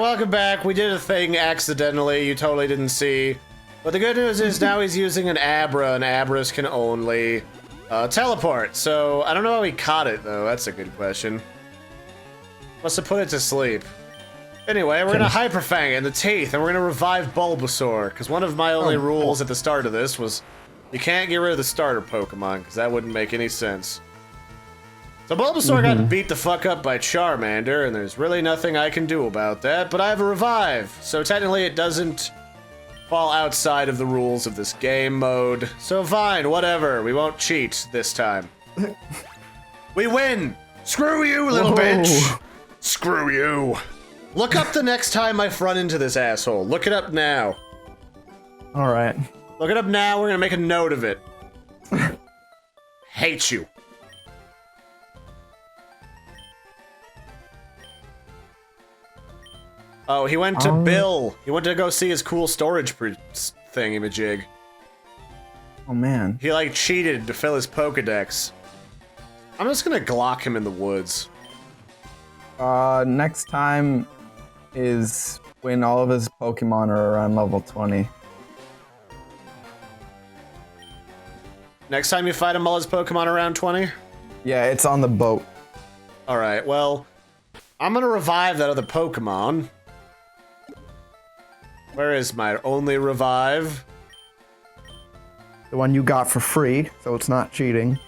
welcome back. We did a thing accidentally you totally didn't see. But the good news is now he's using an Abra, and Abras can only teleport. So I don't know how he caught it, though. That's a good question. Must have put it to sleep. Anyway, we're gonna Hyper Fang it in the teeth, and we're gonna revive Bulbasaur, because one of my only rules at the start of this was you can't get rid of the starter Pokemon, because that wouldn't make any sense. So Bulbasaur got beat the fuck up by Charmander, and there's really nothing I can do about that, but I have a revive, so technically it doesn't fall outside of the rules of this game mode. So fine, whatever, we won't cheat this time. We win! Screw you, little bitch! Screw you! Look up the next time I run into this asshole. Look it up now. Alright. Look it up now, we're gonna make a note of it. Hate you. Oh, he went to Bill. He went to go see his cool storage thingy-majig. Oh, man. He, like, cheated to fill his Pokedex. I'm just gonna Glock him in the woods. Next time is when all of his Pokemon are around level 20. Next time you fight him, all his Pokemon around 20? Yeah, it's on the boat. Alright, well, I'm gonna revive that other Pokemon. Where is my only revive? The one you got for free, so it's not cheating.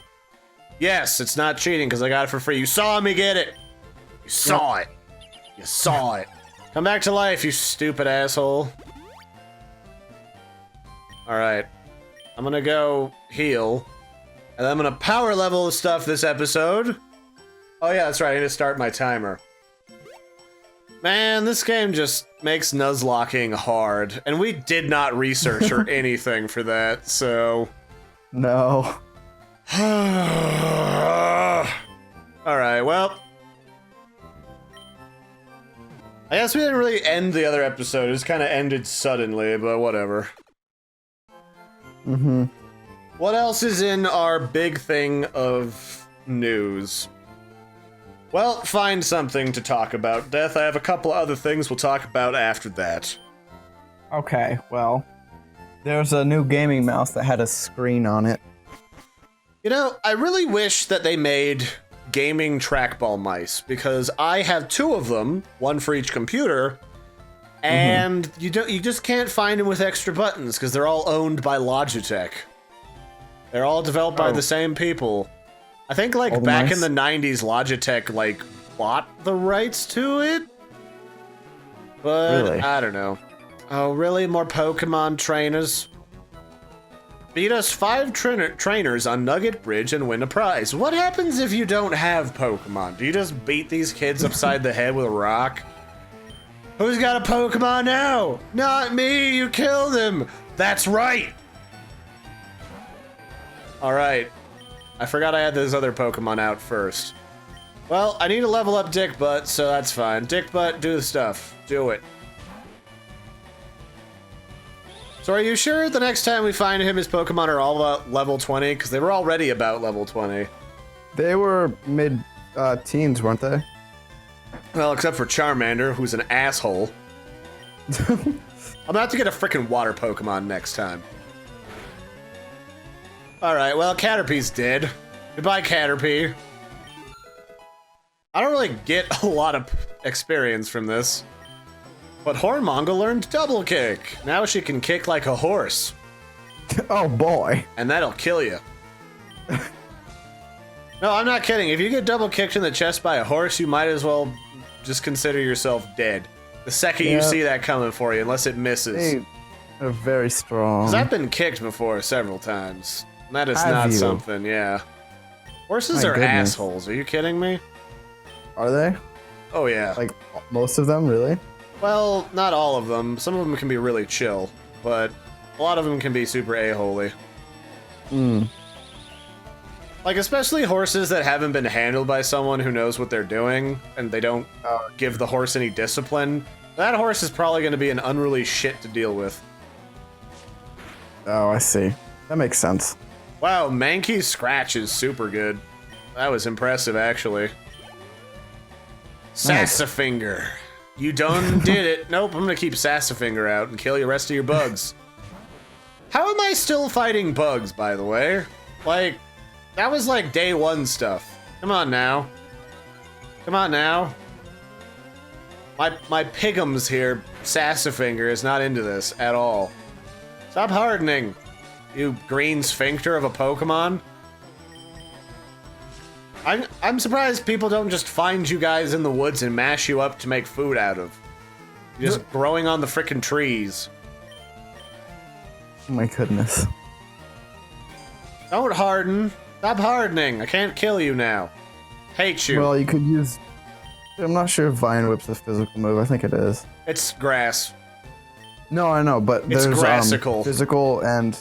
Yes, it's not cheating because I got it for free. You saw me get it! You saw it! You saw it! Come back to life, you stupid asshole. Alright. I'm gonna go heal. And then I'm gonna power level stuff this episode. Oh yeah, that's right, I need to start my timer. Man, this game just makes Nuzlocking hard. And we did not research or anything for that, so... No. Alright, well... I guess we didn't really end the other episode, it just kind of ended suddenly, but whatever. What else is in our big thing of news? Well, find something to talk about, Death. I have a couple other things we'll talk about after that. Okay, well, there's a new gaming mouse that had a screen on it. You know, I really wish that they made gaming trackball mice, because I have two of them, one for each computer, and you just can't find them with extra buttons because they're all owned by Logitech. They're all developed by the same people. I think like back in the 90s, Logitech like bought the rights to it, but really? I don't know. Oh, really? More Pokemon trainers? Beat us 5 trainers on Nugget Bridge and win a prize. What happens if you don't have Pokemon? Do you just beat these kids upside the head with a rock? Who's got a Pokemon now? Not me, you killed him. That's right. All right. I forgot I had those other Pokemon out first. Well, I need to level up Dick Butt, so that's fine. Dick Butt, do the stuff. Do it. So are you sure the next time we find him, his Pokemon are all about level 20? Because they were already about level 20. They were mid-teens, weren't they? Well, except for Charmander, who's an asshole. I'm gonna have to get a frickin' water Pokemon next time. Alright, well, Caterpie's dead. Goodbye, Caterpie. I don't really get a lot of experience from this. But Hormonga learned Double Kick. Now she can kick like a horse. Oh boy. And that'll kill you. No, I'm not kidding. If you get double kicked in the chest by a horse, you might as well just consider yourself dead. The second you see that coming for you, unless it misses. They're very strong. 'Cause I've been kicked before several times. And that is not something, yeah. Horses are assholes. Are you kidding me? Are they? Oh, yeah. Like, most of them, really? Well, not all of them. Some of them can be really chill, but a lot of them can be super a-holy. Like, especially horses that haven't been handled by someone who knows what they're doing, and they don't give the horse any discipline. That horse is probably going to be an unruly shit to deal with. Oh, I see. That makes sense. Wow, Mankey's Scratch is super good. That was impressive, actually. Sassafingers. You done did it. Nope, I'm gonna keep Sassfinger out and kill the rest of your bugs. How am I still fighting bugs, by the way? Like, that was like day 1 stuff. Come on now. Come on now. My pigums here, Sassfinger, is not into this at all. Stop hardening, you green sphincter of a Pokemon. I'm surprised people don't just find you guys in the woods and mash you up to make food out of. You're just growing on the frickin' trees. Oh my goodness. Don't harden. Stop hardening. I can't kill you now. Hate you. Well, you could use... I'm not sure if Vine Whip's a physical move. I think it is. It's grass. No, I know, but It's there's grassical. Physical and...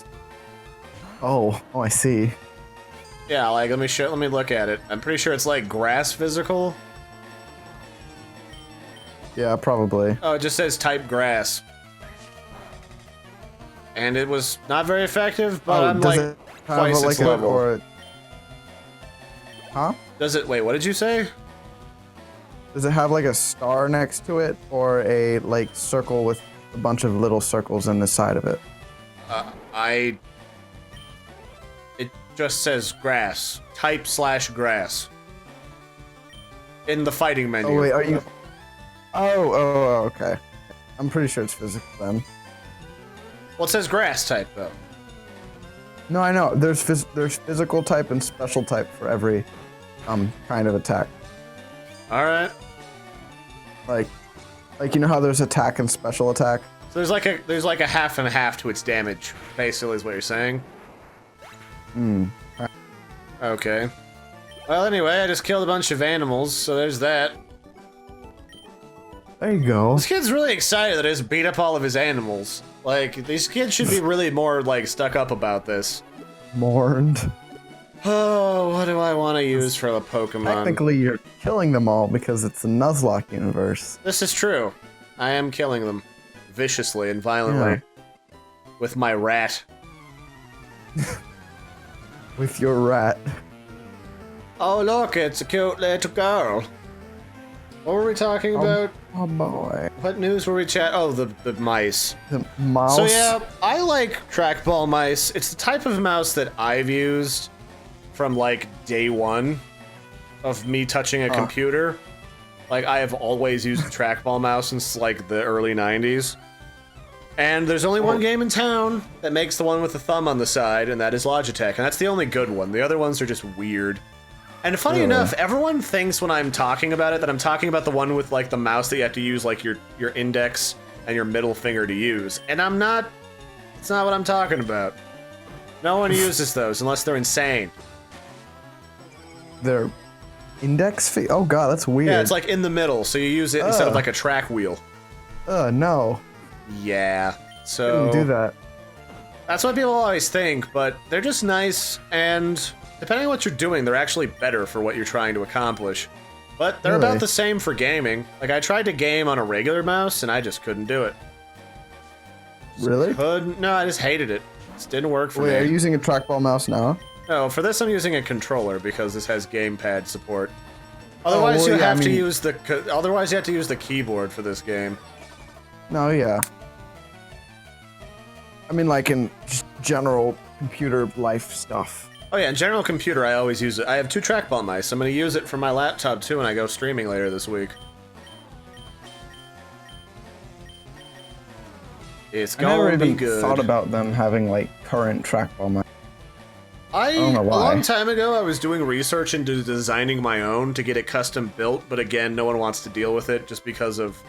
Oh, I see. Yeah, like, let me look at it. I'm pretty sure it's like grass physical. Yeah, probably. Oh, it just says type grass. And it was not very effective, but I'm like twice its level. Or... Huh? Does it, wait, what did you say? Does it have like a star next to it, or a like circle with a bunch of little circles in the side of it? It just says grass. Type / grass. In the fighting menu. Oh wait, are you? Oh, okay. I'm pretty sure it's physical then. Well, it says grass type though. No, I know. There's physical type and special type for every kind of attack. All right. Like you know how there's attack and special attack? So there's like a half and a half to its damage, basically is what you're saying. Okay. Well, anyway, I just killed a bunch of animals, so there's that. There you go. This kid's really excited that I just beat up all of his animals. Like, these kids should be really more, like, stuck up about this. Mourned. Oh, what do I want to use for the Pokemon? Technically, you're killing them all because it's the Nuzlocke universe. This is true. I am killing them. Viciously and violently. Yeah. With my rat. With your rat. Oh, look, it's a cute little girl. What were we talking about? Oh boy. What news were we Oh, the mice. The mouse? So yeah, I like trackball mice. It's the type of mouse that I've used from like day 1 of me touching a computer. Like, I have always used a trackball mouse since like the early 90s. And there's only one game in town that makes the one with the thumb on the side, and that is Logitech, and that's the only good one. The other ones are just weird. And funny enough, everyone thinks when I'm talking about it that I'm talking about the one with like the mouse that you have to use like your index and your middle finger to use. And I'm not, it's not what I'm talking about. No one uses those unless they're insane. Their index oh god, that's weird. Yeah, it's like in the middle, so you use it instead of like a track wheel. No. Yeah, so... do that. That's what people always think, but they're just nice, and depending on what you're doing, they're actually better for what you're trying to accomplish. But they're about the same for gaming. Like, I tried to game on a regular mouse, and I just couldn't do it. Really? No, I just hated it. It just didn't work for me. Wait, are you using a trackball mouse now? No, for this I'm using a controller, because this has gamepad support. Otherwise, you have to use the keyboard for this game. No, yeah. I mean, like in just general computer life stuff. Oh yeah, in general computer, I always use it. I have 2 trackball mice. I'm going to use it for my laptop too when I go streaming later this week. It's going to be good. I never even thought about them having like current trackball mice. I don't know why. A long time ago, I was doing research into designing my own to get it custom built, but again, no one wants to deal with it just because of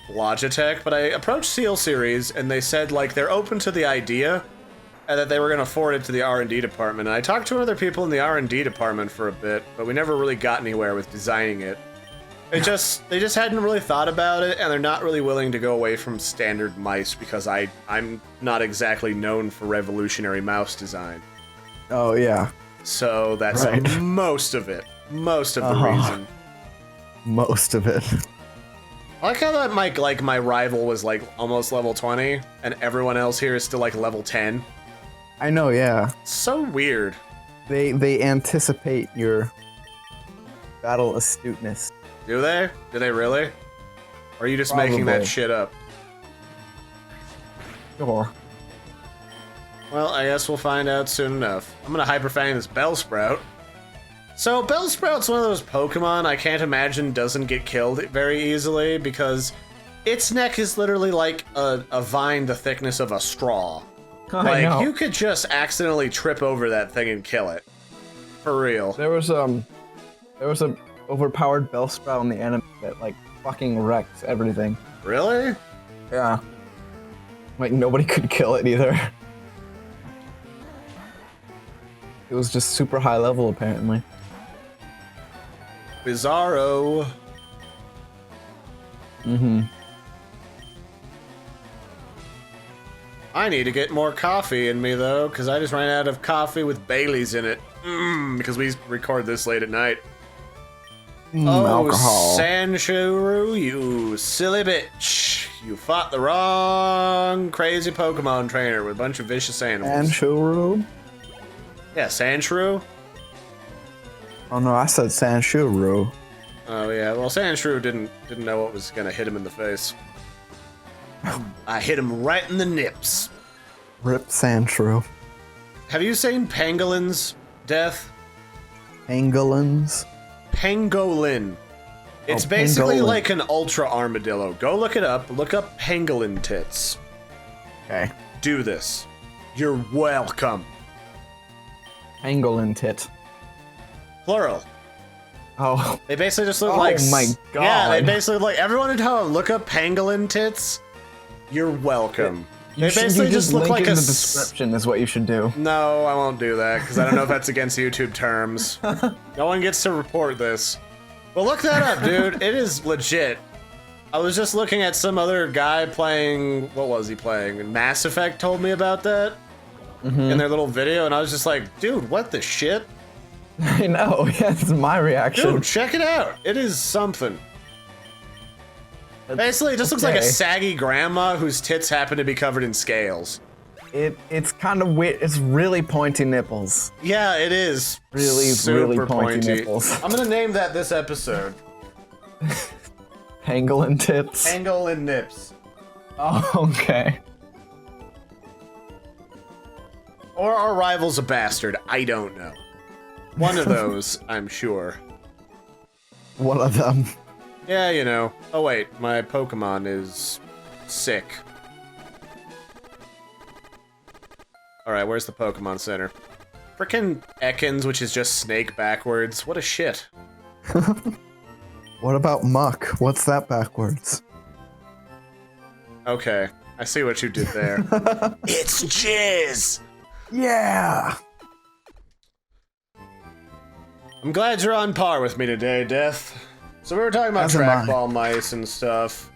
Logitech. But I approached Seal Series, and they said like they're open to the idea, and that they were going to forward it to the R&D department. And I talked to other people in the R&D department for a bit, but we never really got anywhere with designing it. They just hadn't really thought about it, and they're not really willing to go away from standard mice because I'm not exactly known for revolutionary mouse design. Oh yeah. So that's most of it. Most of the reason. Most of it. I like how that my rival was like almost level 20, and everyone else here is still like level 10. I know, yeah. So weird. They anticipate your battle astuteness. Do they? Do they really? Or are you just making that Probably. shit up? Sure. Well, I guess we'll find out soon enough. I'm gonna Hyper-Fang this Bellsprout. So, Bellsprout's one of those Pokemon I can't imagine doesn't get killed very easily because its neck is literally like a vine the thickness of a straw. I know. You could just accidentally trip over that thing and kill it. For real. There was a overpowered Bellsprout in the anime that like fucking wrecked everything. Really? Yeah. Like nobody could kill it either. It was just super high level apparently. Bizarro. Mm-hmm. I need to get more coffee in me though, because I just ran out of coffee with Bailey's in it. Because we record this late at night. Alcohol. Sanshuru, you silly bitch. You fought the wrong crazy Pokemon trainer with a bunch of vicious animals. Sanshuru? Yeah, Sandshrew? Oh no, I said Sanshuru. Oh yeah, well Sandshrew didn't know what was gonna hit him in the face. I hit him right in the nips. Rip Sanshrew. Have you seen Pangolin's death? Pangolins. Pangolin. It's Oh, basically Pangolin. like an ultra armadillo. Go look it up. Look up Pangolin tits. Okay. Do this. You're welcome. Pangolin tit. Plural. Oh. They basically just look Oh like. my Yeah, they God. basically look like. Everyone at home, look up Pangolin tits. You're welcome. They You should- basically you just look link like in a. the description is what you should do. No, I won't do that because I don't know if that's against YouTube terms. No one gets to report this. Well, look that up, dude. It is legit. I was just looking at some other guy playing. What was he playing? Mass Effect told me about that in their little video, and I was just like, dude, what the shit? I know, yeah, that's my reaction. Dude, check it out. It is something. Basically, it just looks like a Okay. saggy grandma whose tits happen to be covered in scales. It's kind of weird. It's really pointy nipples. Yeah, it is. Really, super really pointy nipples. I'm gonna name that this episode. Pangolin tits. Pangolin nips. Oh, okay. Or our rival's a bastard. I don't know. One of those, I'm sure. One of them. Yeah, you know. Oh wait, my Pokemon is sick. Alright, where's the Pokemon Center? Frickin' Ekans, which is just snake backwards. What a shit. What about muck? What's that backwards? Okay, I see what you did there. It's jizz! Yeah! I'm glad you're on par with me today, Death. So we were talking about As am I. trackball mice and stuff.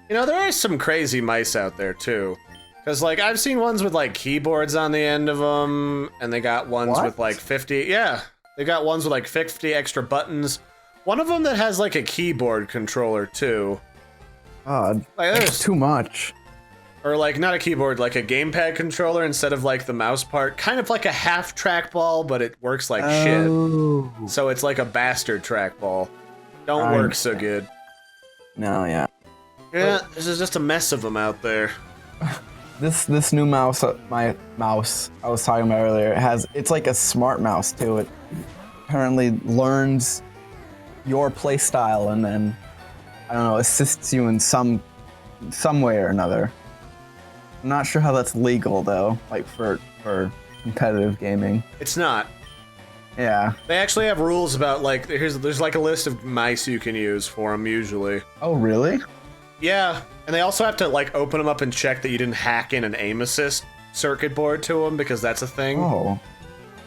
You know, there are some crazy mice out there, too. Because, like, I've seen ones with, like, keyboards on the end of them, and they got ones What? with, like, 50... Yeah, they got ones with, like, 50 extra buttons. One of them that has, like, a keyboard controller, too. God, Like, that's there's... too much. Or, like, not a keyboard, like a gamepad controller instead of, like, the mouse part. Kind of like a half trackball, but it works like shit. Oh. So it's like a bastard trackball. Don't work so good. No, yeah. Yeah, this is just a mess of them out there. This new mouse, my mouse I was talking about earlier, it's like a smart mouse too. It apparently learns your play style and then, I don't know, assists you in some way or another. I'm not sure how that's legal though, like for competitive gaming. It's not. Yeah. They actually have rules about, like, there's like a list of mice you can use for them usually. Oh, really? Yeah, and they also have to, like, open them up and check that you didn't hack in an aim assist circuit board to them because that's a thing. Oh.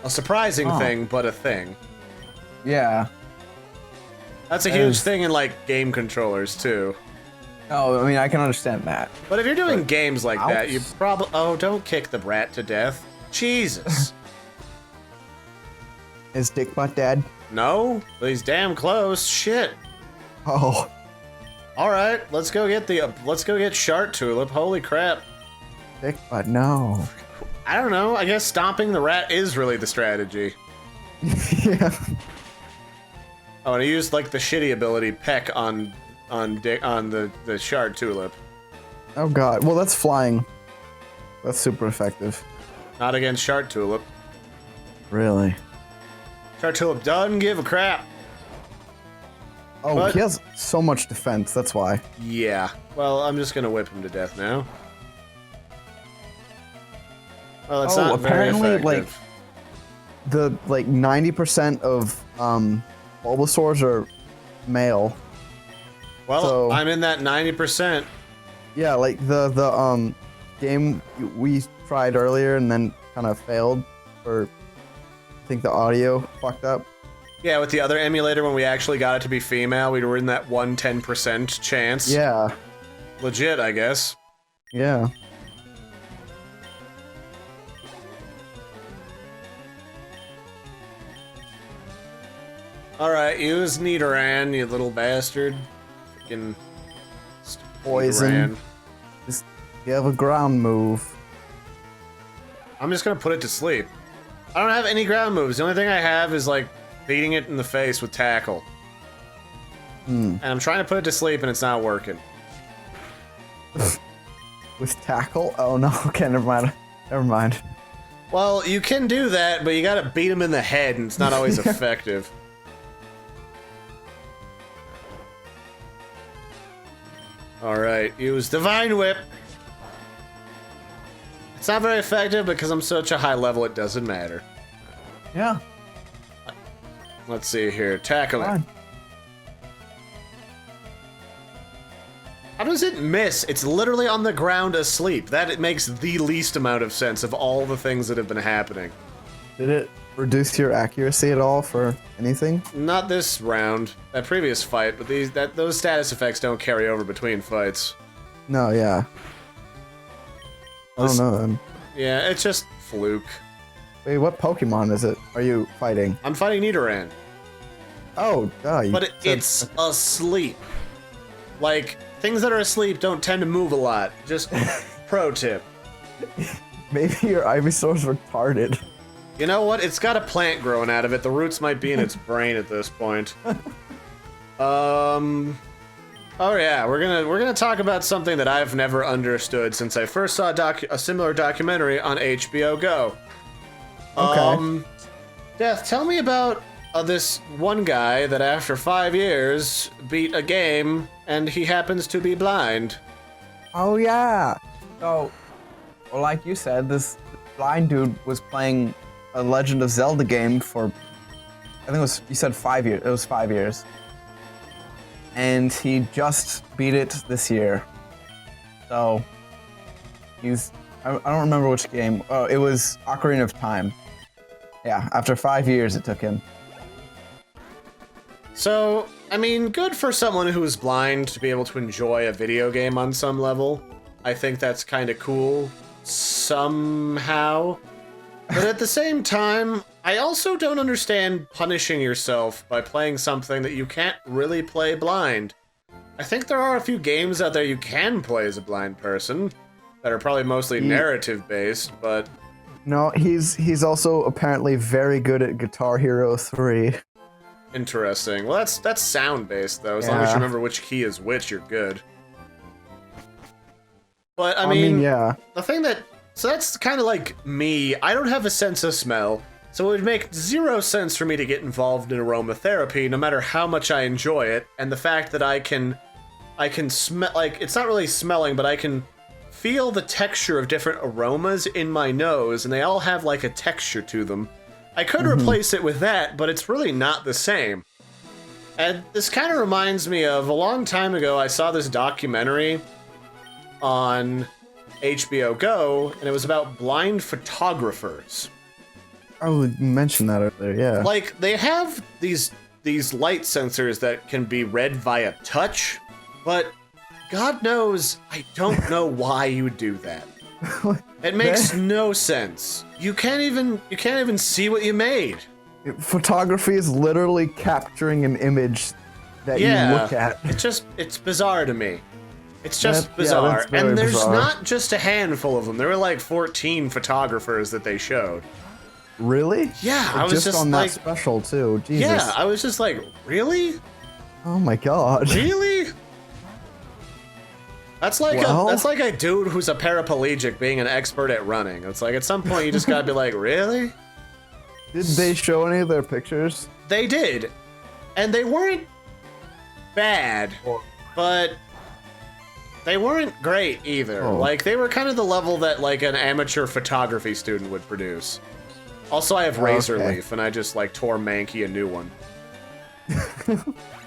A surprising Oh. thing, but a thing. Yeah. That's a That huge is- thing in, like, game controllers too. Oh, I mean, I can understand that. But if you're doing games like that, you mouse? probably... Oh, don't kick the brat to death. Jesus. Is Dick Butt dead? No? But he's damn close. Shit. Oh. Alright, let's go get Shart Tulip. Holy crap. Dick Butt, no. I don't know. I guess stomping the rat is really the strategy. Yeah. Oh, and I used like the shitty ability peck on the shard tulip. Oh god. Well, that's flying. That's super effective. Not against shard tulip. Really? Shard tulip doesn't give a crap. Oh, But- he has so much defense. That's why. Yeah. Well, I'm just gonna whip him to death now. Well, it's not very apparently, effective. the 90% of Bulbasaurs are male. Well, so- I'm in that 90%. Yeah, like the game we tried earlier and then kind of failed, or I think the audio fucked up. Yeah, with the other emulator, when we actually got it to be female, we were in that 10% chance. Yeah, Legit, I guess. yeah. Alright, use Nidoran, you little bastard. Freaking Poison. Nidoran. Just give a ground move. I'm just gonna put it to sleep. I don't have any ground moves. The only thing I have is like beating it in the face with tackle. And I'm trying to put it to sleep and it's not working. With tackle? Oh no, okay, never mind. Never mind. Well, you can do that, but you gotta beat him in the head and it's not always effective. Alright, use Divine Whip. It's not very effective because I'm such a high level it doesn't matter. Yeah. Let's see here, tackle it. Fine. How does it miss? It's literally on the ground asleep. That it makes the least amount of sense of all the things that have been happening. Did it reduce your accuracy at all for anything? Not this round, that previous fight, but those status effects don't carry over between fights. No, yeah. I don't know then. Yeah, it's just fluke. Wait, what Pokemon is it? Are you fighting? I'm fighting Nidoran, Oh, you but it's asleep. Like, things that are asleep don't tend to move a lot. Just pro tip. maybe your Ivysaur's retarded. You know what? It's got a plant growing out of it. The roots might be in its brain at this point. Oh yeah, we're gonna talk about something that I've never understood since I first saw a similar documentary on HBO Go. Okay. Death, tell me about this one guy that after 5 years beat a game and he happens to be blind. Oh yeah. So, well, like you said, this blind dude was playing a Legend of Zelda game for, I think it was, you said 5 years. It was 5 years. And he just beat it this year. So, I don't remember which game. Oh, it was Ocarina of Time. Yeah, after 5 years it took him. So, I mean, good for someone who is blind to be able to enjoy a video game on some level. I think that's kind of cool, somehow. But at the same time, I also don't understand punishing yourself by playing something that you can't really play blind. I think there are a few games out there you can play as a blind person that are probably mostly narrative-based, but... No, he's also apparently very good at Guitar Hero 3. Interesting. Well, that's sound-based, though. As long as you remember which key is which, you're good. But, I mean, yeah. the thing that... So that's kind of like me. I don't have a sense of smell, so it would make zero sense for me to get involved in aromatherapy, no matter how much I enjoy it. And the fact that I can smell, like, it's not really smelling, but I can feel the texture of different aromas in my nose, and they all have, like, a texture to them. I could replace it with that, but it's really not the same. And this kind of reminds me of a long time ago, I saw this documentary on HBO Go, and it was about blind photographers. Oh, you mentioned that earlier, yeah. Like, they have these light sensors that can be read via touch, but God knows I don't know why you would do that. It makes no sense. You can't even see what you made. Photography is literally capturing an image that you look at. It's bizarre to me. It's just bizarre. that's very And there's bizarre. not just a handful of them. There were like 14 photographers that they showed. Really? Yeah, I was just on like, that special too. Jesus. yeah, I was just like, really? Oh my god. Really? That's like that's like a dude who's a paraplegic being an expert at running. It's like at some point you just gotta be like, really? Did they show any of their pictures? They did, and they weren't bad, but they weren't great either. Oh. Like they were kind of the level that like an amateur photography student would produce. Also, I have razor leaf, and I just like tore Mankey a new one.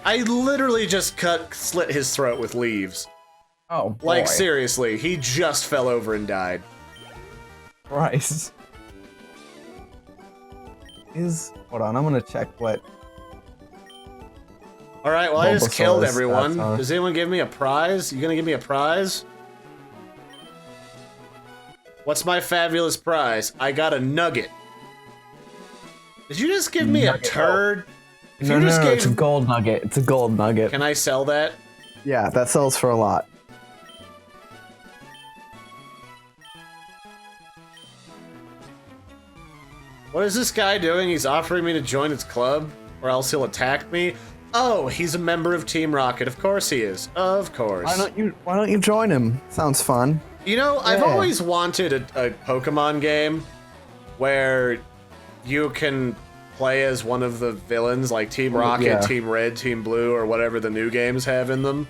I literally just slit his throat with leaves. Oh, boy. Like seriously, he just fell over and died. Christ. Hold on, I'm gonna check what. All right, well I just killed Bulbasaur's everyone. stats are. Does anyone give me a prize? You gonna give me a prize? What's my fabulous prize? I got a nugget. Did you just give me a turd? If No, you just it's a gold nugget. It's a gold nugget. Can I sell that? Yeah, that sells for a lot. What is this guy doing? He's offering me to join his club, or else he'll attack me. Oh, he's a member of Team Rocket. Of course he is. Of course. Why don't you join him? Sounds fun. You know, I've always wanted a Pokemon game where you can play as one of the villains, like Team Rocket, Team Red, Team Blue, or whatever the new games have in them.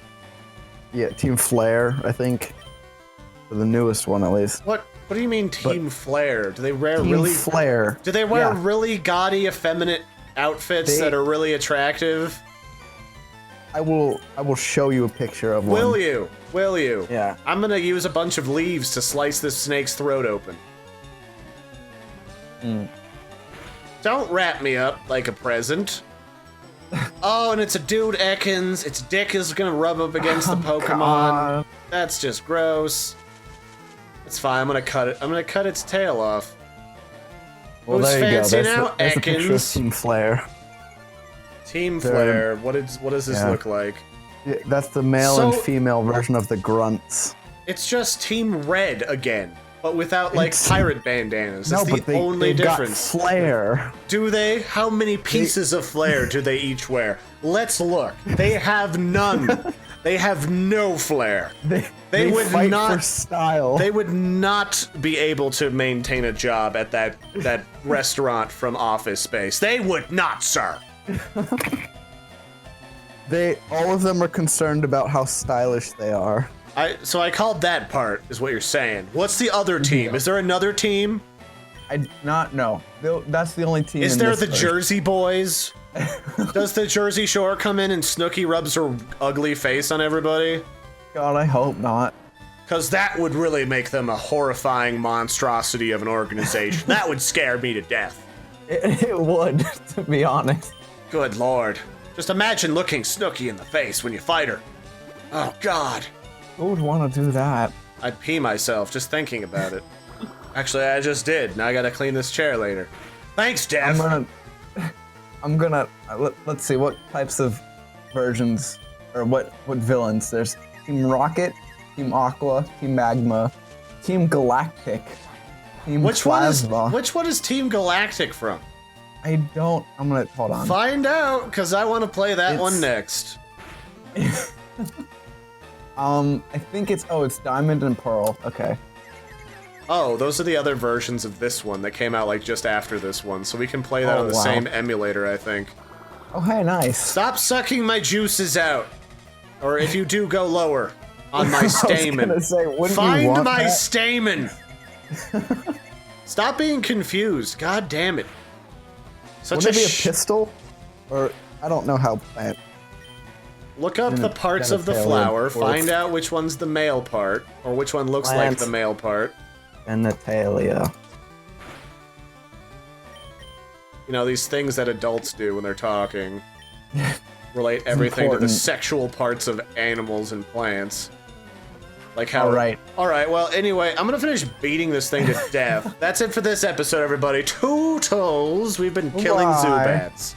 Yeah, Team Flare, I think. For the newest one, at least. What do you mean Team Flare? Do they wear Team Flare. Do they wear really gaudy, effeminate outfits that are really attractive? I will show you a picture of one. Will you? Will you? Yeah. I'm gonna use a bunch of leaves to slice this snake's throat open. Don't wrap me up like a present. Oh, and it's a dude Ekans. Its dick is gonna rub up against the Pokemon. God. That's just gross. It's fine. I'm gonna cut it. I'm gonna cut its tail off. Well, Who's there you fancy go. now? There's a picture of Ekans. Team Flare. Team Flare. What does this look like? Yeah, that's the male and female version of the grunts. It's just Team Red again, but without like pirate bandanas. That's the only difference. Got flare. Do they? How many pieces of flare do they each wear? Let's look. They have none. They have no flare. They would fight not for style. They would not be able to maintain a job at that restaurant from Office Space. They would not, sir. All of them are concerned about how stylish they are. So I called that part, is what you're saying. What's the other team? Is there another team? No. That's the only team. Is there the Jersey Boys? Does the Jersey Shore come in and Snooki rubs her ugly face on everybody? God, I hope not. Because that would really make them a horrifying monstrosity of an organization. That would scare me to death. It would, to be honest. Good lord. Just imagine looking Snooki in the face when you fight her. Oh god. Who would want to do that? I'd pee myself just thinking about it. Actually, I just did. Now I gotta clean this chair later. Thanks, Dev. Let's see, what types of versions, or what villains? There's Team Rocket, Team Aqua, Team Magma, Team Galactic, Team Plasma. Which one is Team Galactic from? I'm gonna, hold on. Find out, because I want to play that one next. I think it's Diamond and Pearl, okay. Oh, those are the other versions of this one that came out like just after this one, so we can play that on the same emulator, I think. Oh, hey, nice. Stop sucking my juices out. Or if you do, go lower on my stamen. I was gonna say, Find my stamen. Stop being confused. God damn it. Would it be a pistol? Or, I don't know how plant. Look up the parts of the flower, find out which one's the male part, or which one looks like the male part. Genitalia. You know, these things that adults do when they're talking. Relate everything to the sexual parts of animals and plants. Like how... Alright, well, anyway, I'm gonna finish beating this thing to death. That's it for this episode, everybody. Toodles! We've been killing Zubats.